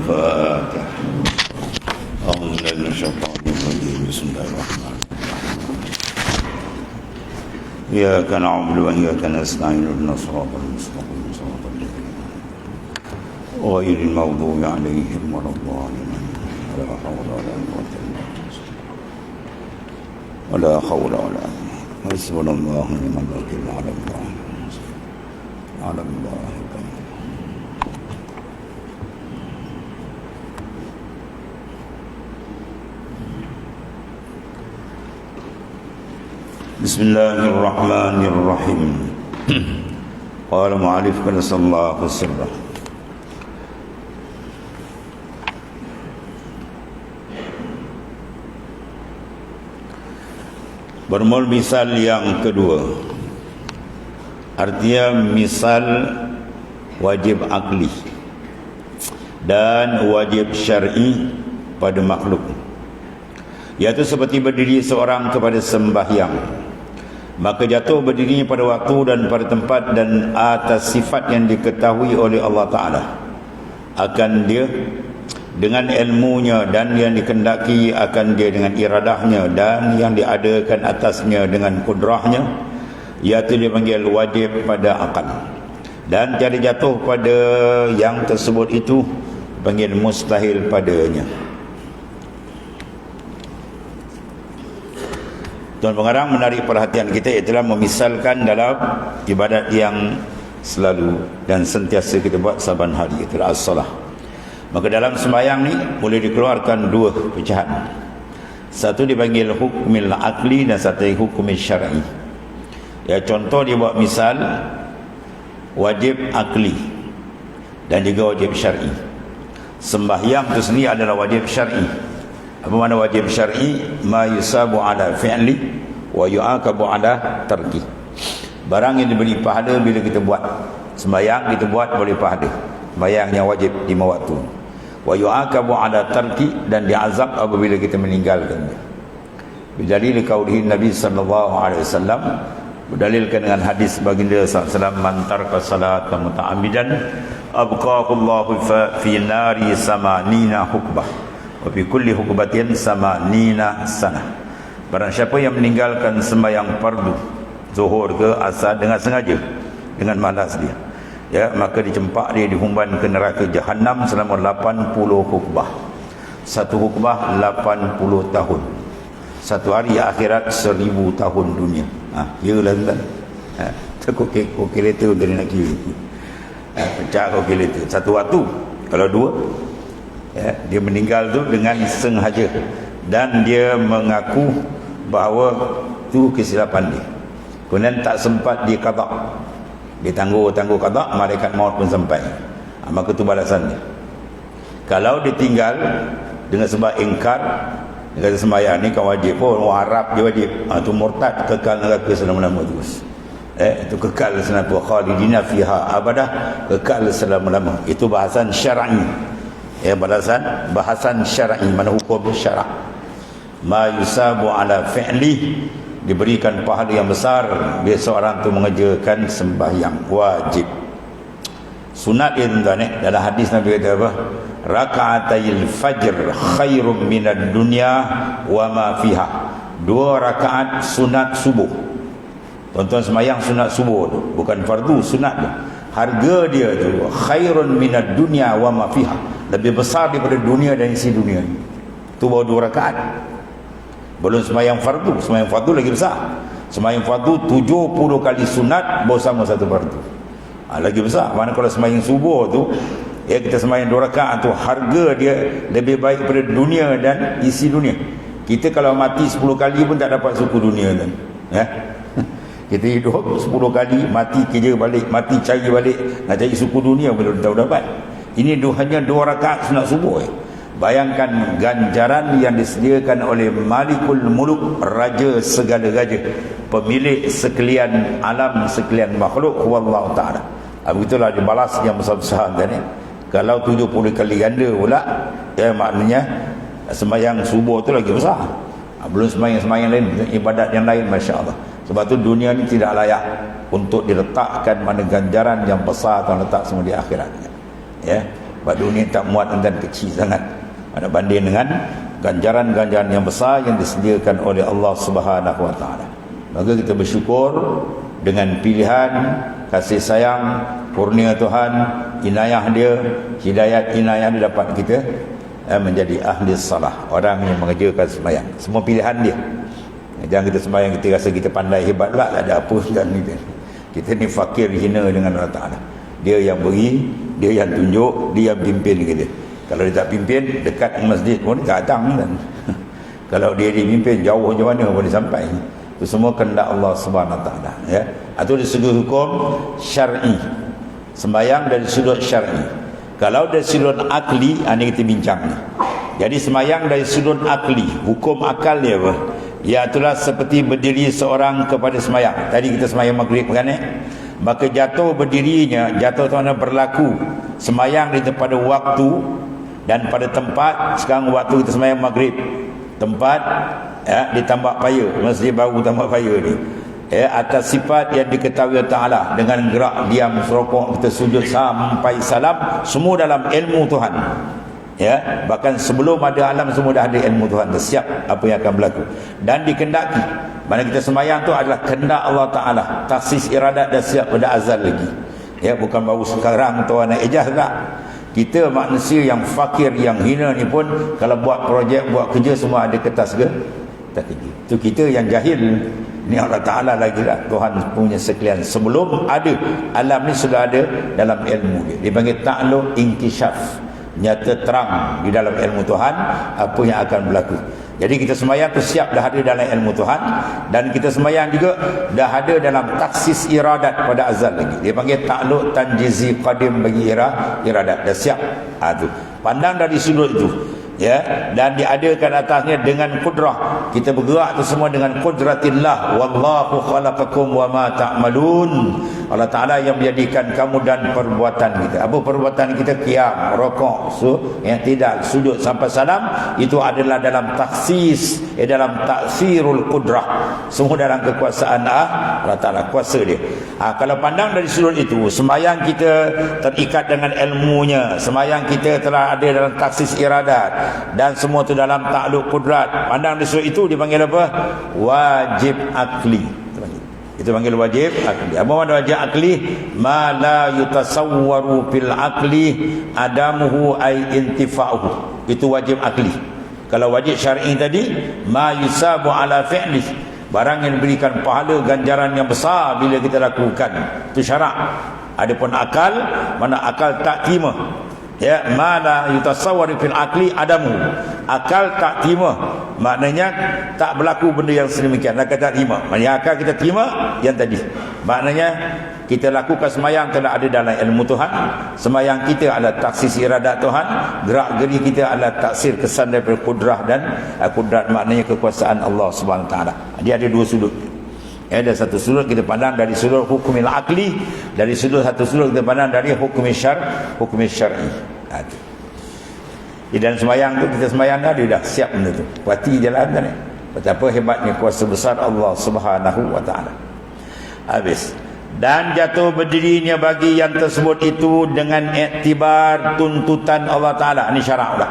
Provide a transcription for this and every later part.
الفاتحة. أعوذ بالله من الشيطان الرجيم. بسم الله الرحمن الرحيم. إياك نعبد وإياك نستعين اهدنا الصراط المستقيم صراط الذين غير المغضوب عليهم ولا الضالين. ولا حول ولا قوة إلا بالله. ولا حول ولا قوة. حسبنا الله ونعم الوكيل. على الله على الله. بسم الله الرحمن الرحيم. قال المؤلف قدس الله سره. Bermula misal yang kedua, artinya misal wajib akli dan wajib syar'i pada makhluk, iaitu seperti berdiri seorang kepada sembahyang, maka jatuh berdirinya pada waktu dan pada tempat dan atas sifat yang diketahui oleh Allah Ta'ala akan dia dengan ilmunya, dan yang dikendaki akan dia dengan iradahnya, dan yang diadakan atasnya dengan kudrahnya, iaitu dipanggil wajib pada akal, dan tiada jatuh pada yang tersebut itu dipanggil mustahil padanya. Tuan Pengarang menarik perhatian kita ialah memisalkan dalam ibadat yang selalu dan sentiasa kita buat saban hari, itulah as-salah. Maka dalam sembahyang ni boleh dikeluarkan dua pecahan. Satu dipanggil hukmil akli dan satu hukmil syar'i. Ya, contoh dia buat misal wajib akli dan juga wajib syar'i. Sembahyang itu sendiri adalah wajib syar'i. Apa makna wajib syar'i? Ma yusabu ala fi'li wa yu'aqabu ala tarki. Barang yang diberi pahala bila kita buat. Sembahyang kita buat boleh pahala. Sembahyang yang wajib 5 waktu. Wa yu'aqabu ala tarki, dan diazab apabila kita meninggalkannya. Bidalil qaulihi Nabi sallallahu alaihi wasallam, berdalilkan dengan hadis baginda sallallahu alaihi wasallam, man taraka salata muta'ammidan abqahu Allahu fi nari samanina hukbah wa fi kulli hukbatin samanina sanah. Barang siapa yang meninggalkan sembahyang fardu zuhur ke asar dengan sengaja, dengan malas dia, ya, maka dicempak dia, dihumban ke neraka Jahannam selama 80 hukbah. Satu hukbah 80 tahun. Satu hari akhirat 1000 tahun dunia. Yalah tuan. Kalkulator dari nak kira. Pecah kalkulator. Satu waktu. Kalau dua, ya, dia meninggal tu dengan sengaja, dan dia mengaku bahawa tu kesilapan dia. Kemudian tak sempat dia qada. Dia tangguh qada, malaikat maut pun sampai. Maka tu balasan dia. Kalau dia tinggal dengan sebab ingkar, dia kata sembahyang ni kan wajib pun, orang Arab dia wajib, tu murtad, kekal neraka selama-lama terus. Itu kekal selama khalidina fiha abadah, kekal selama-lama. Itu bahasan syar'i. Ya, bahasan syar'i, mana hukum syara'. Ma yusabu ala fi'li, diberikan pahala yang besar bila seorang tu mengerjakan sembahyang wajib. Sunat dia tuan, dalam hadis Nabi kata apa? Raka'atayil fajr khairum minad dunya wa ma fiha. 2 rakaat sunat subuh. Tuan-tuan sembahyang sunat subuh tu, bukan fardu, sunat tu. Harga dia tu khairun minad dunya wa ma fiha, lebih besar daripada dunia dan isi dunia. Tu baru 2 rakaat. Belum sembahyang fardu. Sembahyang fardu lagi besar. Sembahyang fardu 70 kali sunat baru sama satu fardu. Lagi besar. Mana kalau sembahyang subuh tu, ya, kita sembahyang 2 rakaat tu, harga dia lebih baik daripada dunia dan isi dunia. Kita kalau mati 10 kali pun tak dapat suku dunia kan. Ya. Kita hidup 10 kali, mati kerja balik, mati cari balik, nak cari suku dunia belum tahu dapat. Ini hanya 2 rakaat sunat subuh. Bayangkan ganjaran yang disediakan oleh Malikul Muluk, raja segala raja, pemilik sekalian alam, sekalian makhluk, wallahu ta'ala. Begitulah dibalas yang besar-besar kan, ya. Kalau 70 kali ganda pula, ya, maknanya sembahyang subuh tu lagi besar. Belum sembahyang lain, ibadat yang lain, Masya Allah. Sebab tu dunia ni tidak layak untuk diletakkan mana ganjaran yang besar Tuhan letak semua di akhirat. Ya. Sebab dunia tak muat dan kecil sangat ada banding dengan ganjaran-ganjaran yang besar yang disediakan oleh Allah Subhanahu wa taala. Maka kita bersyukur dengan pilihan, kasih sayang, kurnia Tuhan, inayah dia, hidayat inayah dia dapat kita menjadi ahli salah, orang yang mengerjakan sembahyang. Semua pilihan dia. Jangan kita sembahyang kita rasa kita pandai hebat pula, tak ada apa dan kita ni fakir hina dengan Allah Taala. Dia yang beri, dia yang tunjuk, dia yang pimpin kita. Kalau dia tak pimpin, dekat masjid pun tak datang kan. Kalau dia dipimpin jauh macam mana boleh sampai. Itu semua kehendak Allah Subhanahu Wa Taala, ya. Atau dari segi hukum syar'i. Sembahyang dari sudut syar'i. Kalau dari sudut akli, ini kita bincang ni. Jadi sembahyang dari sudut akli, hukum akal dia apa? Iaitulah seperti berdiri seorang kepada sembahyang. Tadi kita sembahyang maghrib kan maka jatuh berdirinya, jatuh tu mana berlaku sembahyang di pada waktu dan pada tempat. Sekarang waktu kita sembahyang maghrib, tempat di Tambak Paya, masjid baru Tambak Paya ni, atas sifat yang diketahui Ta'ala, dengan gerak diam, serokok, kita sujud sampai salam, semua dalam ilmu Tuhan. Ya, bahkan sebelum ada alam semua dah ada ilmu Tuhan, dah siap apa yang akan berlaku dan dikendaki. Mana kita sembahyang tu adalah kehendak Allah Ta'ala, taksis iradat dah siap pada azal lagi. Ya, bukan baru sekarang Tuhan nak ejaz tak. Kita manusia yang fakir, yang hina ni pun kalau buat projek, buat kerja semua ada kertas ke? Tak kerja. Itu kita yang jahil. Ni Allah Ta'ala lagi lah, Tuhan punya sekalian. Sebelum ada alam ni sudah ada dalam ilmu dia. Dia panggil ta'luk inkishaf, nyata terang di dalam ilmu Tuhan apa yang akan berlaku. Jadi kita sembahyang tu siap dah ada dalam ilmu Tuhan, dan kita sembahyang juga dah ada dalam taksis iradat pada azal lagi. Dia panggil ta'luk tanjizi qadim bagi iradat, dah siap. Tu pandang dari sudut itu, ya, dan diadakan atasnya dengan kudrah. Kita bergerak tu semua dengan kudratillah. Wallahu khalaqakum wa ma ta'malun. Allah Ta'ala yang menjadikan kamu dan perbuatan kita. Apa perbuatan kita? Qiyam, rokok, yang tidak sujud sampai salam, itu adalah dalam taksis, dalam taksirul kudrah. Semua dalam kekuasaan Allah Ta'ala, kuasa dia. Kalau pandang dari sudut itu, sembahyang kita terikat dengan ilmunya, sembahyang kita telah ada dalam taksis iradat, dan semua itu dalam ta'luk kudrat. Pandang dari sudut itu dipanggil apa? Wajib akli. Itu panggil wajib akli. Apa makna wajib akli? Ma la yutasawwaru fil akli adamuhu ay intifa'uhu. Itu wajib akli. Kalau wajib syar'i tadi, ma yusabu ala fi'li, barang yang diberikan pahala ganjaran yang besar bila kita lakukan. Itu syarak. Adapun akal, mana akal tak terima. Ya, ma la yutasawwaru fil akli adamu. Akal tak terima, maknanya tak berlaku benda yang sedemikian. Akal tak terima, maknanya akal kita terima yang tadi. Maknanya kita lakukan sembahyang telah ada dalam ilmu Tuhan. Sembahyang kita adalah taksis iradat Tuhan. Gerak geri kita adalah taksir kesan daripada kudrah, dan kudrat maknanya kekuasaan Allah Subhanahu Wa Taala. Dia ada dua sudut. Ada satu sudut kita pandang dari sudut hukumil akli, dari sudut satu sudut kita pandang dari hukumil syar'i. Di dalam sembahyang tu, kita sembahyang dah, dia dah siap benda tu, kuati jalan kan. Betapa hebatnya kuasa besar Allah Subhanahu Wa Taala. Habis. Dan jatuh berdirinya bagi yang tersebut itu dengan iktibar tuntutan Allah Ta'ala. Ini syarak lah.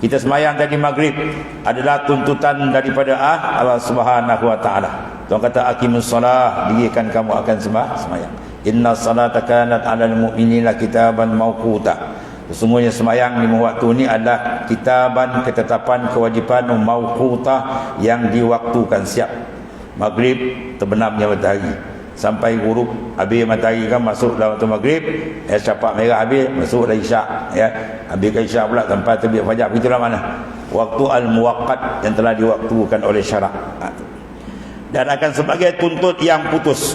Kita sembahyang tadi maghrib adalah tuntutan daripada Allah Subhanahu Wa Ta'ala. Tuhan kata aqimus salah, dirikan kamu akan sembahyang. Inna salata kanat 'alal mu'minina kitaban mawquta. Sesungguhnya sembahyang 5 waktu ini adalah kitaban, ketetapan, kewajipan mawqutah yang diwaktukan, siap. Maghrib terbenamnya matahari sampai ghurub, habis matahari kan masuk dalam waktu maghrib, syapak merah habis, masuk dah isyak, ya. Habis ke isyak pula sampai terbit fajar. Itulah mana waktu al-muwaqqat yang telah diwaktukan oleh syarak. Dan akan sebagai tuntut yang putus.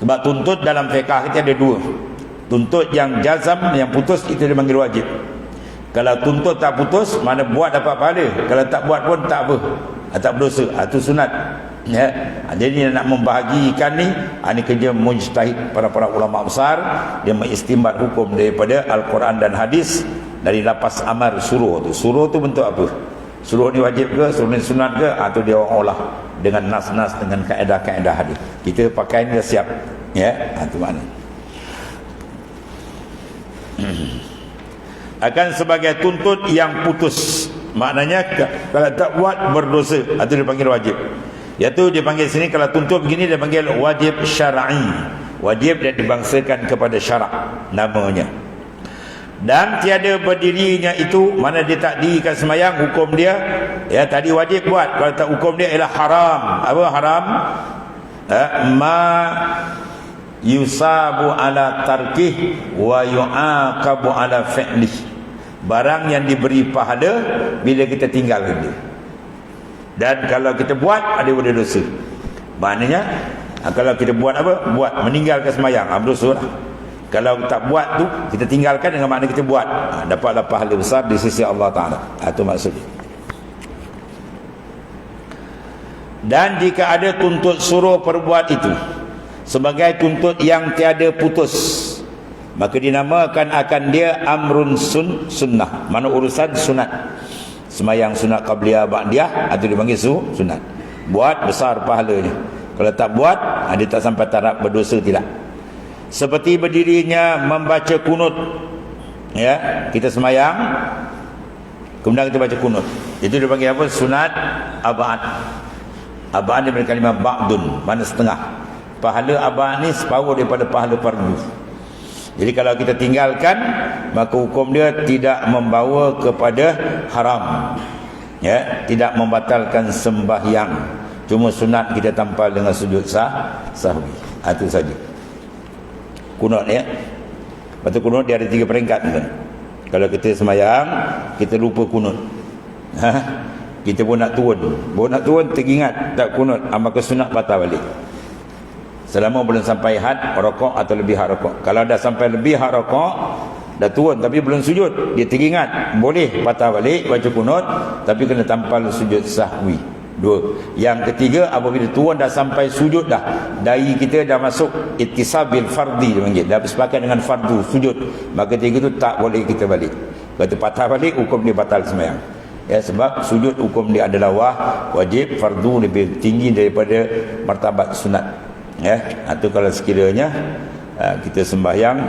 Sebab tuntut dalam fiqh kita ada dua. Tuntut yang jazam, yang putus, itu dipanggil wajib. Kalau tuntut tak putus, mana buat dapat pahala. Kalau tak buat pun tak apa, tak berdosa. Itu sunat, ya. Jadi nak membahagikan ni, ini kerja mujtahid para ulama besar. Dia mengistimbat hukum daripada Al-Quran dan hadis, dari lapas amar suruh tu. Suruh tu bentuk apa? Suruh ni wajib ke, suruh ni sunat ke? Atau dia orang olah dengan nas-nas, dengan kaedah-kaedah hadis. Kita pakai ni dah siap, ya. Itu makna. akan sebagai tuntut yang putus. Maknanya kalau tak buat berdosa, itu dipanggil wajib. Iaitu dipanggil sini kalau tuntut begini dia panggil wajib syar'i. Wajib dan dibangsakan kepada syarak namanya. Dan tiada berdirinya itu, mana dia tak dirikan semayang, hukum dia ya tadi wajib buat. Kalau tak, hukum dia ialah haram. Apa haram? Ma yusabu ala tarkih wa yu'aqabu ala fi'lih. Barang yang diberi pahala bila kita tinggalkan dia. Dan kalau kita buat, ada boleh dosa. Maknanya kalau kita buat apa? Buat meninggalkan semayang, berdosa lah. Kalau tak buat tu, kita tinggalkan dengan makna kita buat, dapatlah pahala besar di sisi Allah Ta'ala. Itu maksudnya. Dan jika ada tuntut suruh perbuat itu sebagai tuntut yang tiada putus, maka dinamakan akan dia amrun sunnah. Mana urusan sunat. Semayang sunat qabliyah ba'diyah, itu dipanggil sunat. Buat besar pahalanya. Kalau tak buat, dia tak sampai taraf berdosa tidak. Seperti berdirinya membaca kunut. Ya, kita semayang kemudian kita baca kunut. Itu dipanggil apa? Sunat abad. Abad daripada kalimah ba'dun, mana setengah. Pahala abad ni separuh daripada pahala fardu. Jadi kalau kita tinggalkan, maka hukum dia tidak membawa kepada haram. Ya, tidak membatalkan sembahyang. Cuma sunat kita tampal dengan sujud sahwi. Itu saja. Kunut ya. Lepas tu kunut dia ada 3 peringkat kan? Kalau kita semayang, kita lupa kunut. Kita pun nak turun, teringat tak kunut, maka sunat patah balik. Selama belum sampai had rokok atau lebih had rokok. Kalau dah sampai lebih had rokok, dah turun tapi belum sujud, dia teringat, boleh patah balik baca kunut, tapi kena tampal sujud sahwi. 2. Yang ketiga, apabila turun dah sampai sujud dah, dai kita dah masuk ittisabil fardi, dia panggil, dah bersepakat dengan fardu sujud, maka ketiga tu tak boleh kita balik. Kalau patah balik, hukum dia batal sembahyang. Ya, sebab sujud hukum dia adalah wajib, fardu lebih tinggi daripada martabat sunat. Ya, itu kalau sekiranya kita sembahyang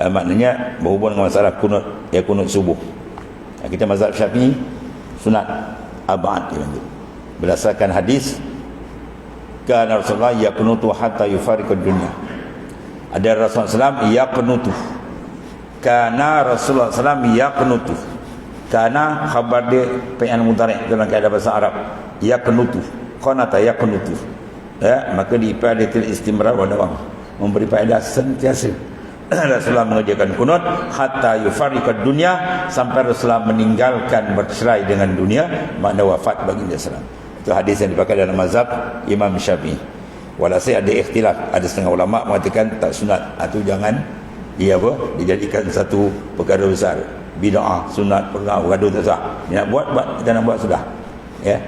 maknanya berhubung dengan masalah kunut, ya kunut subuh. Kita mazhab Syafi'i sunat abad dipanggil. Berdasarkan hadis kana Rasulullah yaqnutu hatta yufariqud dunya. Ada Rasulullah SAW yaqnutu. Kana Rasulullah SAW yaqnutu. Kana khabar dia fi'il mudhari' dalam kaedah bahasa Arab. Yaqnutu. Qanata yaqnutu. Ya, maka diifadatil istimrar wa dawam. Memberi faedah sentiasa. Rasulullah mengerjakan kunut hatta yufariqad dunya, sampai Rasulullah meninggalkan bercerai dengan dunia, makna wafat baginda sallallahu alaihi wasallam. Itu hadis yang dipakai dalam mazhab Imam Syafi'i. Walhasil ada ikhtilaf, ada setengah ulama mengatakan tak sunat, itu jangan dijadikan satu perkara besar. Bid'ah, sunat, bergaduh tak sah. Dia nak buat, kita nak buat sudah. Ya.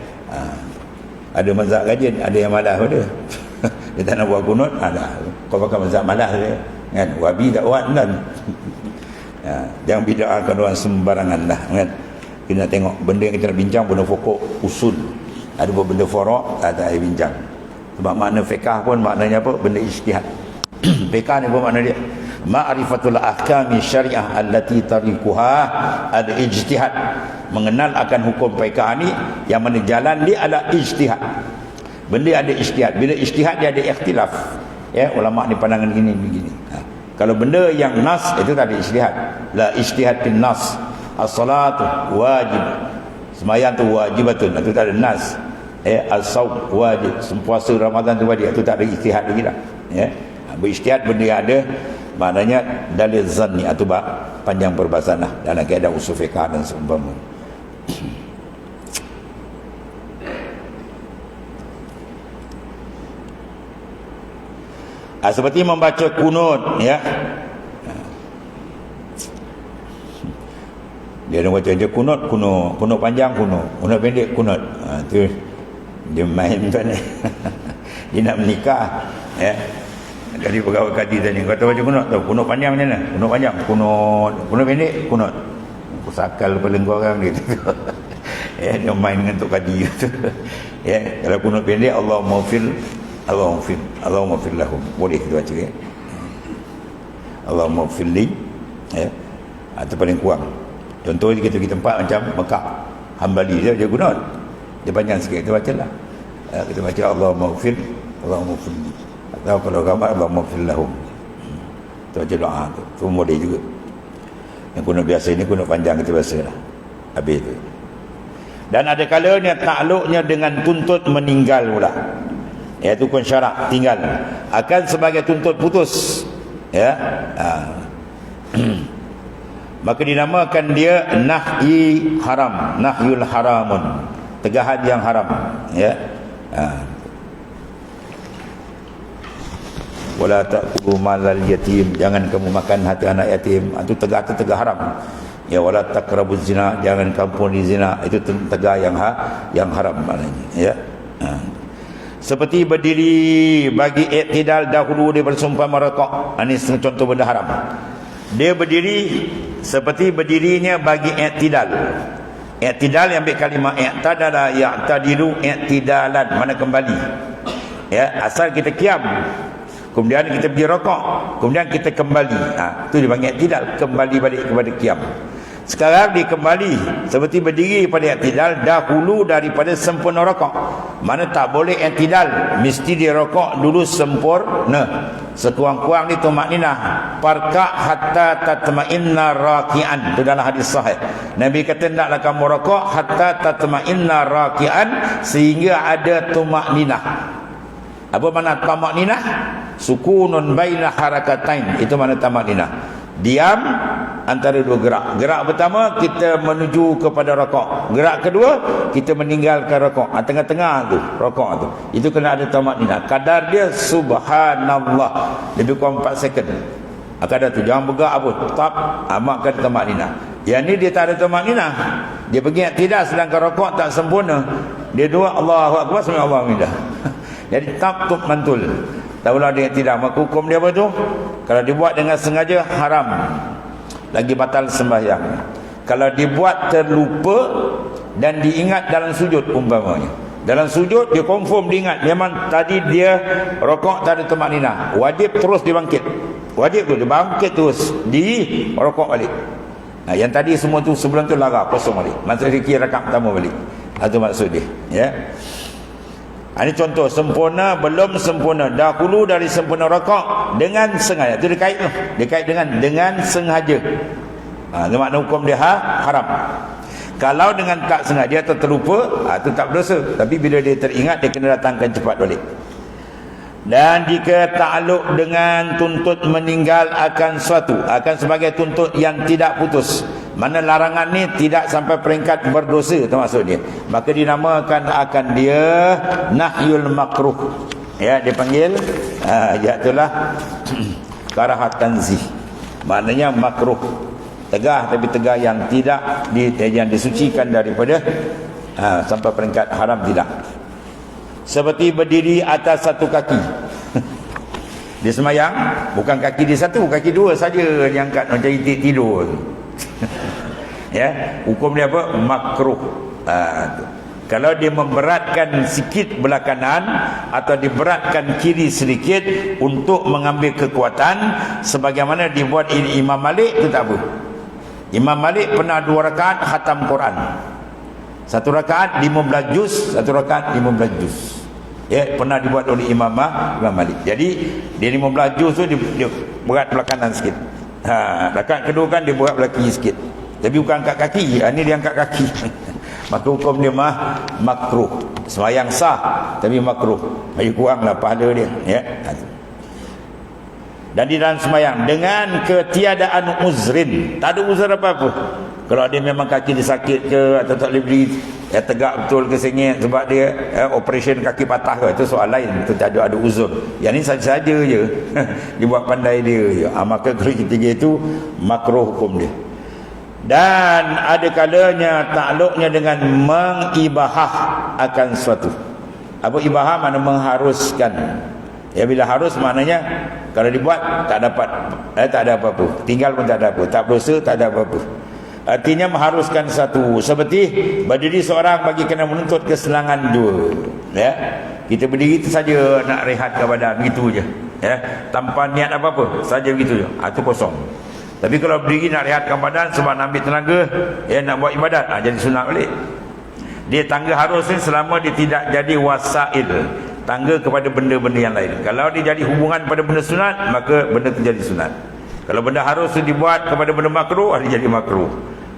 Ada mazhab kajian, ada yang malas pada. Dia tak nak buat kunut, ada. Kau pakai mazhab malas dia. Kan, wabi dakwah kan. Jangan bid'ahkan orang sembarangan lah kan. Kita nak tengok benda yang kita nak bincang, benda pokok usul. Ada benda forok, tak ada bincang. Sebab makna fiqh pun maknanya apa? Benda ijtihad. Fiqh ni apa makna dia? Ma'rifatul ahkami syariah allati tarikuha al-ijtihad. Mengenal akan hukum fiqh ni yang mana jalan dia adalah ijtihad. Benda ada ijtihad. Bila ijtihad dia ada ikhtilaf. Ya, ulama ni pandangan gini begini. Kalau benda yang nas itu tak ada ijtihad. La ijtihad bin nas. As-salatu wajib. Sembahyang tu wajibatun. Itu tak ada nas. As-saum wajib. Puasa Ramadan tu wajib. Itu tak ada ijtihad lagi dah. Ya. Berijtihad benda yang ada, maknanya dalil zanni atau panjang perbahasan lah dalam kaedah usul fiqh dan seumpama. Seperti membaca kunut ya. Dia nak baca je kunut panjang kunut pendek kunut. Tu dia main tuan ni. Dia nak menikah ya. Dari pegawai kadi tadi kata baca kunut panjang macam mana? Kunut panjang, kunut pendek, kunut. Pusakal kepala orang gitu. Ya, dia main dengan tok kadi gitu. Ya, kalau kunut pendek Allahumma fir lahum. Boleh kita baca ya. Allahumma firli ya. Itu paling kurang. Contoh kita pergi tempat macam Mekah, Hambali dia guna. Dia panjang sikit, kita baca lah. Kita baca Allahumma ghfir, Allahumma ghfir. Atau kalau gambar Allahumma ghfir lahum. Kita baca doa tu. Tu boleh juga. Yang kuno biasa ini kuno panjang kita baca lah. Habis tu. Dan ada kalanya takluknya dengan tuntut meninggal pula. Iaitu kun syarak tinggal. Akan sebagai tuntut putus. Ya. Maka dinamakan dia nahyi haram, nahyul haramun, tegahan yang haram, ya. Wala ta'kulu malal yatim, jangan kamu makan harta anak yatim. Itu tegah haram. Ya, wala taqrabuz zina, jangan kamu di zina. Itu tegah yang haram maknanya, ya. Seperti berdiri bagi iktidal dahulu dia bersumpah merokok. Ini contoh benda haram. Dia berdiri seperti berdirinya bagi i'tidal. I'tidal yang ambil kalimah i'tadala ya'tadilu i'tidalan, mana kembali. Ya, asal kita kiam, kemudian kita pergi rokok, kemudian kita kembali. Itu dipanggil i'tidal, kembali balik kepada kiam. Sekarang dia kembali seperti berdiri pada i'tidal dahulu daripada sempurna rokok. Mana tak boleh i'tidal, mesti dia rokok dulu sempurna. Sekurang-kurang itu makninah parka hatta tatma'inna raki'an. Itu dalam hadis sahih. Nabi kata naklah kamu rokok hatta tatma'inna raki'an, sehingga ada tumakninah. Apa makna tumakninah? Sukunun baina harakatain. Itu makna tumakninah. Diam antara dua gerak. Gerak pertama kita menuju kepada rokok. Gerak kedua kita meninggalkan rokok. Tengah-tengah tu rokok tu. Itu kena ada tamakninah. Kadar dia subhanallah, lebih kurang 4 second. Kadar tu jangan bergerak apa. Tetap amalkan tamakninah. Yang ni dia tak ada tamakninah. Dia pergi tidak, sedangkan rokok tak sempurna. Dia dua Allahu akbar sampai Allah midah. Jadi tak tuk mantul. Tahulah dia tidak, maka hukum dia apa tu? Kalau dibuat dengan sengaja haram, lagi batal sembahyang. Kalau dibuat terlupa dan diingat dalam sujud umpamanya. Dalam sujud dia confirm diingat memang tadi dia rokok tak ada tumakninah. Wajib terus dibangkit. Wajib tu dia bangkit terus di rokok balik. Yang tadi semua tu sebelum tu lara kosong balik. Maksud dia rakaat pertama balik. Itu maksud dia, ya. Ini contoh sempurna belum sempurna, dahulu dari sempurna rokok dengan sengaja. Itu dikait tu. Dikait dengan sengaja. Itu makna hukum dia haram. Kalau dengan tak sengaja atau terlupa, itu tak berdosa. Tapi bila dia teringat, dia kena datangkan cepat balik. Dan jika takluk dengan tuntut meninggal akan suatu, akan sebagai tuntut yang tidak putus. Mana larangan ni tidak sampai peringkat berdosa, itu maksud dia. Maka dinamakan akan dia nahyul makruh. Ya, dipanggil itulah karahat tanzih. Maknanya makruh. Tegah, tapi tegah yang tidak yang disucikan daripada sampai peringkat haram tidak. Seperti berdiri atas satu kaki. Dia semayang, bukan kaki dia satu, kaki dua saja diangkat macam tidur. Ya, hukum dia apa? Makruh. Kalau dia memberatkan sikit belah kanan atau diberatkan kiri sedikit untuk mengambil kekuatan, sebagaimana dibuat Imam Malik, itu tak apa. Imam Malik pernah 2 rakaat khatam Quran. 1 rakaat 15 juz, 1 rakaat 15 juz. Ya, pernah dibuat oleh Imam Malik. Jadi dia 15 juz tu dia berat belah kanan sikit. Rakaat kedua kan dia berat belah kiri sikit. Tapi bukan angkat kaki, ini dia angkat kaki. Maka hukum dia makruh. Sembahyang sah tapi makruh. Bagi kuranglah pahala dia, ya. Dan di dalam sembahyang dengan ketiadaan uzrin, tak ada uzur apa-apa. Kalau dia memang kaki dia sakit ke atau tak boleh berdiri tegak betul ke sengit sebab dia operation kaki patah ke, itu soal lain. Itu tak ada uzur. Yang ni saja-saja je dibuat pandai dia je. Maka ketiga itu makruh hukum dia. Dan ada kalanya takluknya dengan mengibahah akan suatu. Apa ibahah? Makna mengharuskan. Ya, bila harus maknanya kalau dibuat tak dapat, tak ada apa-apa. Tinggal pun tak ada apa. Tak berdosa, tak ada apa-apa. Artinya mengharuskan satu. Seperti berdiri seorang bagi kena menuntut kesenangan dua. Ya, kita berdiri itu saja nak rehat ke badan, begitu je. Ya, tanpa niat apa-apa, saja begitu je. Itu kosong. Tapi kalau berdiri nak rehatkan badan sebab nak ambil tenaga, nak buat ibadat, jadi sunat balik. Dia tangga harus ni selama dia tidak jadi wasail, tangga kepada benda-benda yang lain. Kalau dia jadi hubungan pada benda sunat, maka benda itu jadi sunat. Kalau benda harus tu dibuat kepada benda makruh, dia jadi makruh.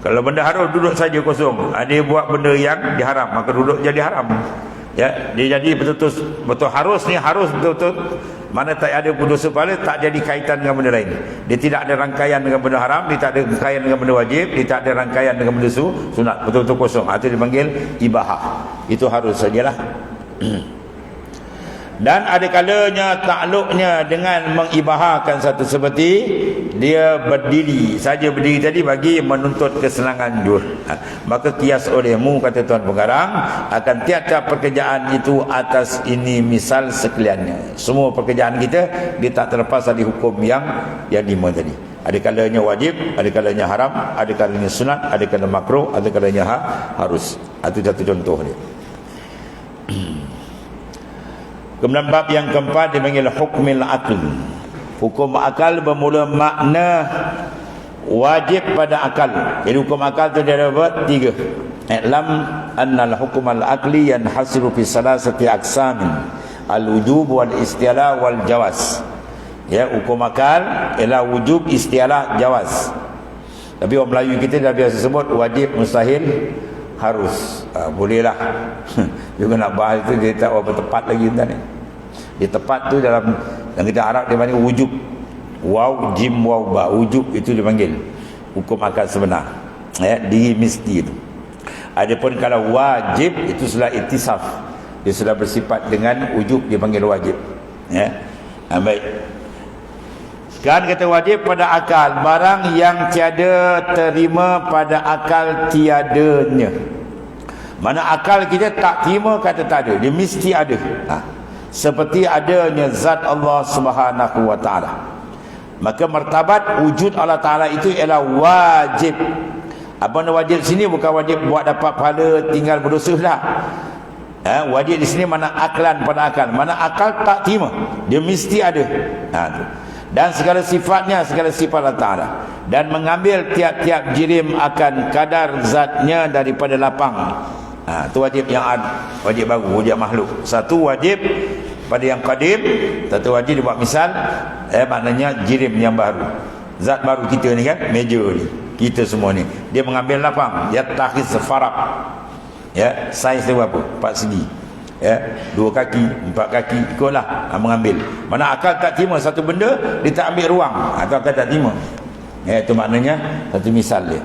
Kalau benda harus duduk saja kosong, dia buat benda yang diharam, maka duduk jadi haram. Ya, dia jadi betul harus ni harus betul-betul, mana tak ada dosa pahala, tak jadi kaitan dengan benda lain. Dia tidak ada rangkaian dengan benda haram, dia tak ada rangkaian dengan benda wajib, dia tak ada rangkaian dengan benda sunat, betul-betul kosong. Itu dipanggil ibahah. Itu harus sajalah. Dan ada kalanya takluknya dengan mengibahahkan satu, seperti dia berdiri saja, berdiri tadi bagi menuntut kesenangan jua. Maka kias olehmu, kata Tuan Pengarang, akan tiap-tiap pekerjaan itu atas ini misal sekaliannya. Semua pekerjaan kita dia tak terlepas dari hukum yang 5 tadi. Ada kalanya wajib, ada kalanya haram, ada kalanya sunat, ada kalanya makruh, ada kalanya harus. Itu satu contoh dia. Kemudian bab yang keempat dipanggil hukmil akal. Hukum akal bermula makna wajib pada akal. Jadi hukum akal itu dia ada apa? 3. I'lam annal hukmal akli yanhasiru fi salasati aqsamin, al-wujub wal istilah wal jawaz. Ya, hukum akal ialah wujub, istilah, jawaz. Tapi orang Melayu kita dah biasa sebut wajib, mustahil, harus. Bolehlah. Juga nak bahas itu dia tak apa tepat lagi tadi. Dia tepat tu dalam kita Arab dia panggil wujub. Waw jim waw ba, wujub itu dipanggil hukum akal sebenar. Ya, diri mesti itu. Adapun kalau wajib itu sudah ittisaf. Dia sudah bersifat dengan wujub, dia panggil wajib. Ya. Baik. Sekarang kata wajib pada akal, barang yang tiada terima pada akal tiadanya. Mana akal kita tak terima kata tak ada, dia mesti ada. Seperti adanya zat Allah Subhanahu wa taala. Maka martabat wujud Allah Taala itu ialah wajib. Apa nak wajib sini bukan wajib buat dapat pahala tinggal berdosa dah. Wajib di sini mana aklan pada akal. Mana akal tak terima, dia mesti ada. Dan segala sifatnya, segala sifat Allah Ta'ala, dan mengambil tiap-tiap jirim akan kadar zatnya daripada lapang. Itu wajib yang wajib baru, wajib makhluk. Satu wajib pada yang qadim, satu wajib dibuat misal, maknanya jirim yang baru. Zat baru kita ni kan, meja ni, kita semua ni, dia mengambil lapang, dia takhis sefarab. Ya, saiz dia berapa? 4 segi. Ya, 2 kaki, 4 kaki, ikutlah mengambil. Mana akal tak terima satu benda, dia tak ambil ruang, atau akal tak terima. Ya, itu maknanya satu misal dia.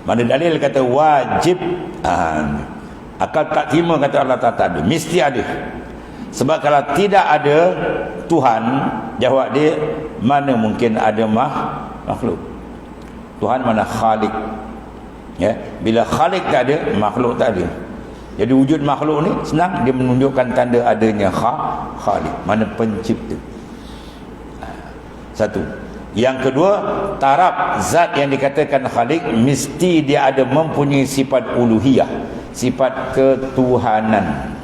Mana dalil kata wajib, akal tak terima kata Allah tak ada, mesti ada. Sebab kalau tidak ada Tuhan, jawab dia, mana mungkin ada makhluk. Tuhan mana khalik. Ya, bila khalik tak ada, makhluk tak ada. Jadi wujud makhluk ni senang, dia menunjukkan tanda adanya khalik, mana pencipta. Satu. Yang kedua, taraf zat yang dikatakan khalik mesti dia ada mempunyai sifat uluhiyah, sifat ketuhanan.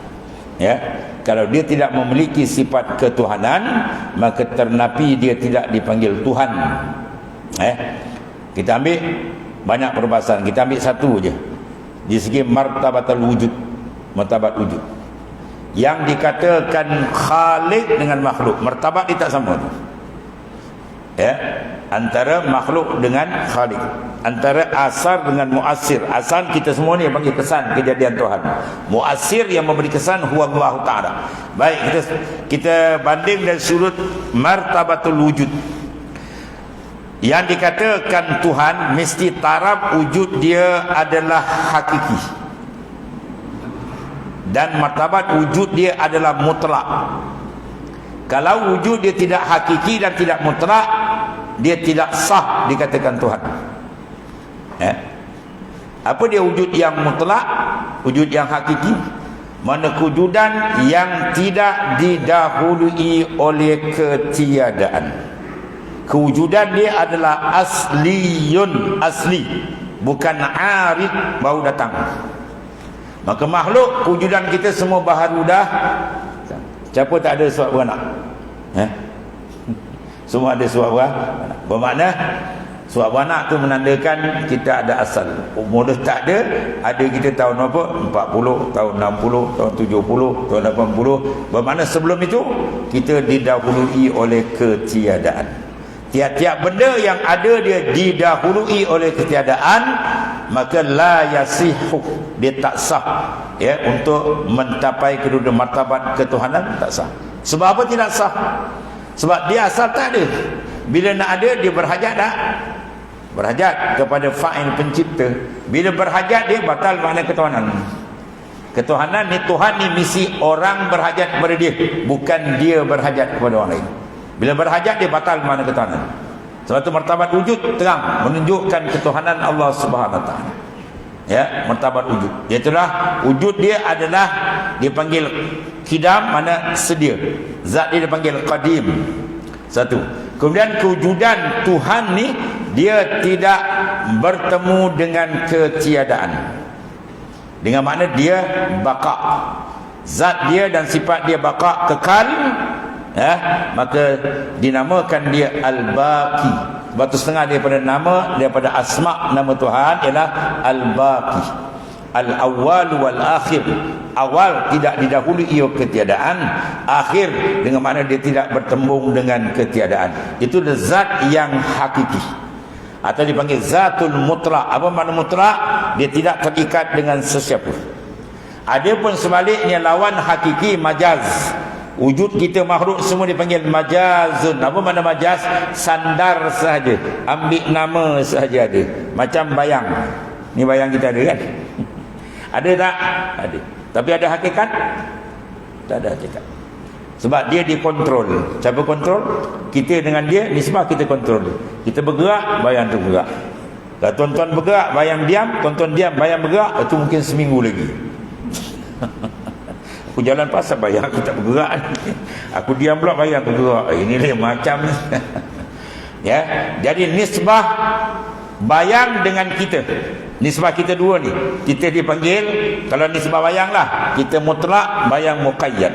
Ya, kalau dia tidak memiliki sifat ketuhanan, maka ternapi dia tidak dipanggil Tuhan. Kita ambil banyak perbahasan, kita ambil satu je. Di segi martabatul wujud, martabat wujud. Yang dikatakan khalik dengan makhluk, martabat dia tak sama tu. Ya, antara makhluk dengan khalik, antara asar dengan muasir. Asar kita semua ni yang panggil kesan kejadian Tuhan. Muasir yang memberi kesan huwa Allah Ta'ala. Baik, kita banding dari sudut martabatul wujud. Yang dikatakan Tuhan mesti taraf wujud dia adalah hakiki, dan martabat wujud dia adalah mutlak. Kalau wujud dia tidak hakiki dan tidak mutlak, dia tidak sah dikatakan Tuhan. Apa dia wujud yang mutlak, wujud yang hakiki? Mana kewujudan yang tidak didahului oleh ketiadaan. Kewujudan dia adalah asliyun, asli, bukan arid baru datang. Maka makhluk wujudan kita semua baharu dah. Siapa tak ada suap beranak? Semua ada suap beranak. Bermakna suap beranak tu menandakan kita ada asal. Umur tak ada kita tahun apa? 40, tahun 60, tahun 70, tahun 80. Bermakna sebelum itu kita didahului oleh ketiadaan. Tiap-tiap benda yang ada dia didahului oleh ketiadaan, maka la yasihu, dia tak sah ya untuk mencapai kedua martabat ketuhanan, tak sah. Sebab apa tidak sah? Sebab dia asal tak ada. Bila nak ada dia berhajat tak? Berhajat kepada fa'il pencipta. Bila berhajat dia batal makna ketuhanan. Ketuhanan ni, Tuhan ni misi orang berhajat kepada dia, bukan dia berhajat kepada orang lain. Bila berhajat dia batal makna ketuhanan. Sebab itu martabat wujud terang menunjukkan ketuhanan Allah Subhanahu Wa Taala. Ya, martabat wujud. Itulah wujud dia adalah dipanggil qidam, mana sedia. Zat dia dipanggil qadim. Satu. Kemudian kewujudan Tuhan ni dia tidak bertemu dengan ketiadaan. Dengan makna dia baqa. Zat dia dan sifat dia baqa, kekal. Maka dinamakan dia Al-Baqi. Sebab tu setengah daripada nama, daripada asma nama Tuhan ialah Al-Baqi, Al-Awwal wal-Akhir. Awal tidak didahului ketiadaan, akhir dengan makna dia tidak bertembung dengan ketiadaan. Itu zat yang hakiki, atau dipanggil Zatul Mutlaq. Apa makna mutlak? Dia tidak terikat dengan sesiapa. Adapun sebaliknya lawan hakiki, majaz. Wujud kita makhluk semua dipanggil majazun. Apa makna majaz? Sandar sahaja, ambil nama sahaja ada. Macam bayang. Ni bayang kita ada kan? Ada tak? Ada. Tapi ada hakikat? Tak ada hakikat. Sebab dia dikontrol. Siapa kontrol? Kita dengan dia, nisbah kita kontrol. Kita bergerak, bayang tu bergerak. Kalau tuan-tuan bergerak, bayang diam. Tuan-tuan diam, bayang bergerak. Itu mungkin seminggu lagi. Aku jalan pasal bayang aku tak bergerak. Aku diam pula bayang aku bergerak. Ini dia macam ni. Ya, jadi nisbah bayang dengan kita. Nisbah kita dua ni. Kita dipanggil, kalau nisbah bayang lah, kita mutlak, bayang muqayyad.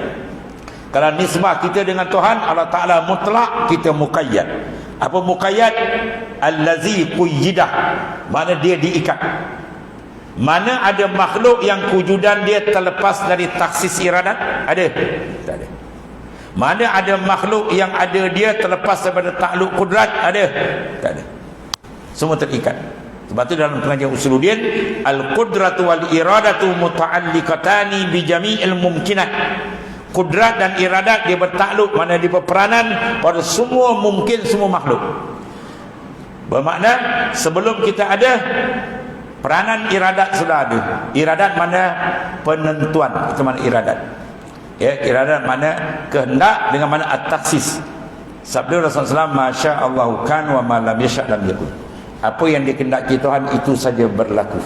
Kalau nisbah kita dengan Tuhan Allah Ta'ala mutlak, kita muqayyad. Apa muqayyad? Allazi quyyidah, mana dia diikat. Mana ada makhluk yang kewujudan dia terlepas dari taksis iradat? Ada? Tak ada. Mana ada makhluk yang ada dia terlepas daripada takluk kudrat? Ada? Tak ada. Semua terikat. Sebab itu dalam pengajian Usuluddin, al-qudratu wal iradatu muta'alliqatani bi jami'il mumkinat. Kudrat dan iradat dia bertakluk, mana dia berperanan pada semua mungkin, semua makhluk. Bermakna sebelum kita ada, peranan iradat sudah ada. Iradat mana? Penentuan. Itu mana iradat. Ya, iradat mana? Kehendak, dengan mana at-taksis. Sabda Rasulullah SAW, Masya Allahu kan wa ma lam yasha' lam yakun. Apa yang dikehendaki Tuhan itu saja berlaku.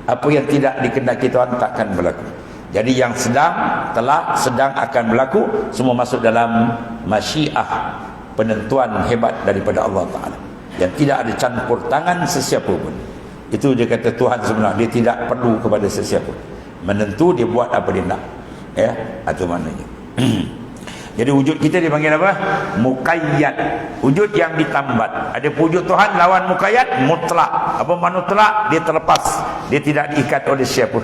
Apa yang tidak dikehendaki Tuhan takkan berlaku. Jadi yang sedang, telah, sedang akan berlaku, semua masuk dalam masyiah, penentuan hebat daripada Allah Ta'ala, yang tidak ada campur tangan sesiapa pun. Itu dia kata Tuhan sebenarnya, dia tidak perlu kepada sesiapa. Menentu, dia buat apa dia nak. Ya, itu maknanya. Jadi wujud kita dipanggil apa? Muqayyad. Wujud yang ditambat. Ada wujud Tuhan lawan muqayyad, mutlak. Apa makna mutlak? Dia terlepas, dia tidak diikat oleh siapa.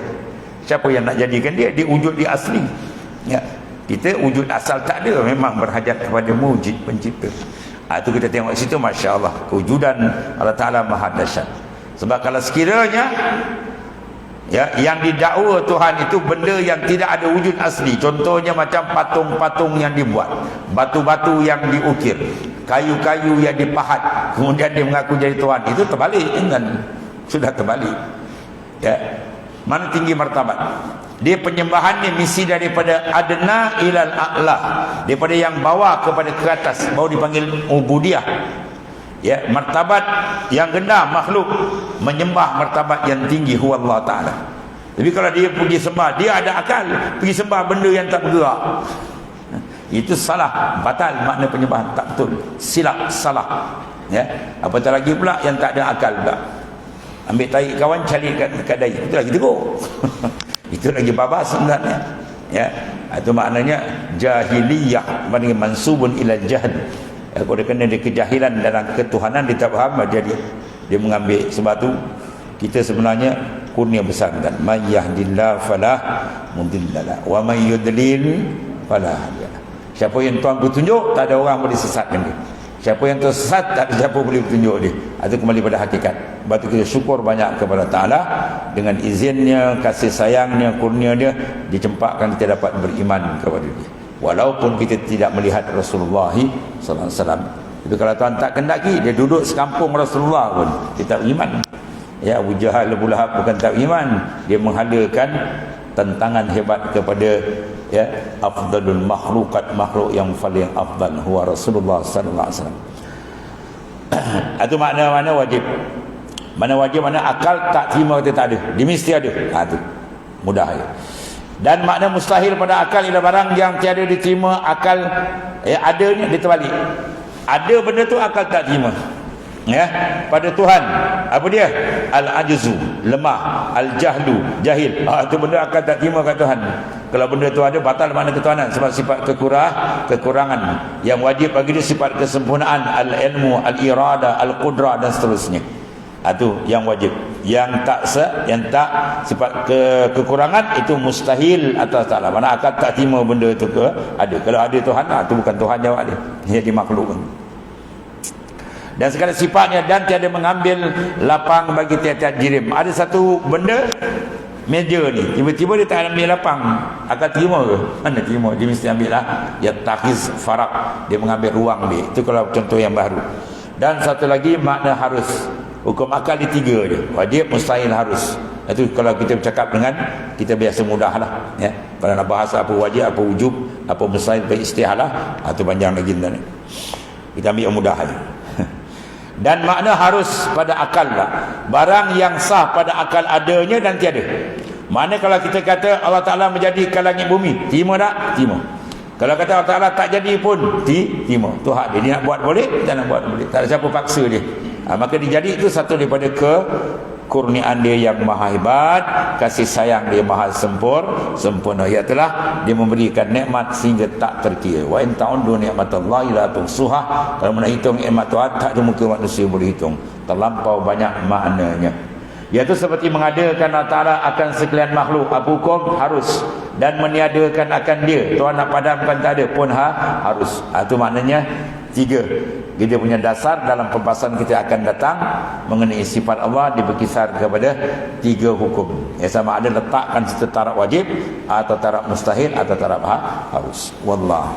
Siapa yang nak jadikan dia? Dia wujud dia asli. Ya. Kita wujud asal tak ada, memang berhajat kepada mujid pencipta. Itu kita tengok situ, Masya Allah, kewujudan Allah Ta'ala maha dahsyat. Sebab kalau sekiranya ya, yang didakwa Tuhan itu benda yang tidak ada wujud asli, contohnya macam patung-patung yang dibuat, batu-batu yang diukir, kayu-kayu yang dipahat, kemudian dia mengaku jadi Tuhan, itu terbalik kan? Sudah terbalik. Ya, mana tinggi martabat dia? Penyembahan ni misi daripada adna ilal a'la, daripada yang bawah kepada ke atas, baru dipanggil ubudiyah. Ya, martabat yang rendah makhluk menyembah martabat yang tinggi, huwa Allah Ta'ala. Tapi kalau dia pergi sembah, dia ada akal, pergi sembah benda yang tak bergerak, itu salah, batal makna penyembahan, tak betul, silap, salah. Ya, apatah lagi pula yang tak ada akal pula. Ambil tahi kawan, cari kat dahi, itu lagi tegur. Itu lagi babas sebenarnya. Ya, itu maknanya jahiliyah, maknanya mansubun ila jahl. Ya, kalau dia kena dia kejahilan dalam ketuhanan, dia tak faham, jadi dia mengambil. Sebab tu kita sebenarnya kurnia besar, dan may yahdillahu falah mudhillalah wa may yudlil falah hadiyalah. Siapa yang Tuhan bertunjuk, tak ada orang boleh sesatkan dia. Siapa yang tersesat, tak ada siapa boleh bertunjuk dia. Itu kembali pada hakikat. Sebab tu kita syukur banyak kepada Ta'ala, dengan izinnya, kasih sayangnya, kurnia dia, dicempakkan kita dapat beriman kepada dia. Walaupun kita tidak melihat Rasulullah SAW. Tapi kalau Tuhan tak kendaki, dia duduk sekampung Rasulullah pun, kita tak beriman. Ya, Abu Jahal, Abu Lahab bukan tak beriman, dia menghalakan tentangan hebat kepada ya afdalul makhluqat, makhluk yang paling afdal huwa Rasulullah sallallahu alaihi wasallam. Itu makna wajib. Mana wajib, mana akal tak terima, kita tak ada, dia mesti ada. Itu mudah ya. Dan makna mustahil pada akal ialah barang yang tiada diterima akal, adanya dia terbalik. Ada benda tu akal tak terima. Ya, pada Tuhan apa dia? Al-ajzu, lemah, al-jahlu, jahil. Itu benda akan tak terima kat Tuhan. Kalau benda tu ada, batal makna ketuhanan, sebab sifat kekurangan. Yang wajib bagi dia sifat kesempurnaan, al-ilmu, al-irada, al-qudrah dan seterusnya. Itu yang wajib. Yang tak sifat kekurangan, itu mustahil atas Ta'ala. Mana akal tak terima benda itu ada. Kalau ada Tuhan, itu bukan Tuhan jawab dia, dia dimakhlukkan. Dan segala sifatnya, dan tiada mengambil lapang bagi tiap-tiap jirim. Ada satu benda, meja ni, tiba-tiba dia tak ambil lapang, akan terima ke? Mana terima? Dia mesti ambil lah. Ya takhiz farak, dia mengambil ruang dia. Itu kalau contoh yang baru. Dan satu lagi makna harus. Hukum akal di tiga je, wajib, mustahil, harus. Itu kalau kita bercakap dengan kita biasa mudah lah ya. Kalau nak bahas apa wajib, apa wujub, apa mustahil, apa istihalah, itu panjang lagi ni. Kita ambil yang mudah aja. Dan makna harus pada akal lah, barang yang sah pada akal adanya dan tiada. Mana kalau kita kata Allah Ta'ala menjadikan langit bumi, terima tak? Terima. Kalau kata Allah Ta'ala tak jadi pun, terima. Tu hak dia. Dia nak buat boleh, tak nak buat boleh. Tak ada siapa paksa dia. Maka dia jadi, itu satu daripada kekurniaan dia yang maha hebat, kasih sayang dia maha sempurna. Ialah dia memberikan nikmat sehingga tak terkira. Wa in ta'uddu ni'matallahi la tuhsuha. Kalau nak hitung nikmat Tuhan, tak ada muka manusia boleh hitung. Terlampau banyak maknanya. Iaitu seperti mengadakan Allah Ta'ala akan sekalian makhluk, apa hukum? Harus. Dan meniadakan akan dia, Tuhan nak padamkan tak ada pun harus. Itu maknanya tiga. Dia punya dasar dalam pembahasan kita akan datang mengenai sifat Allah, dia berkisar kepada tiga hukum. Sama ada letakkan satu taraf wajib, atau taraf mustahil, atau taraf harus. Wallah.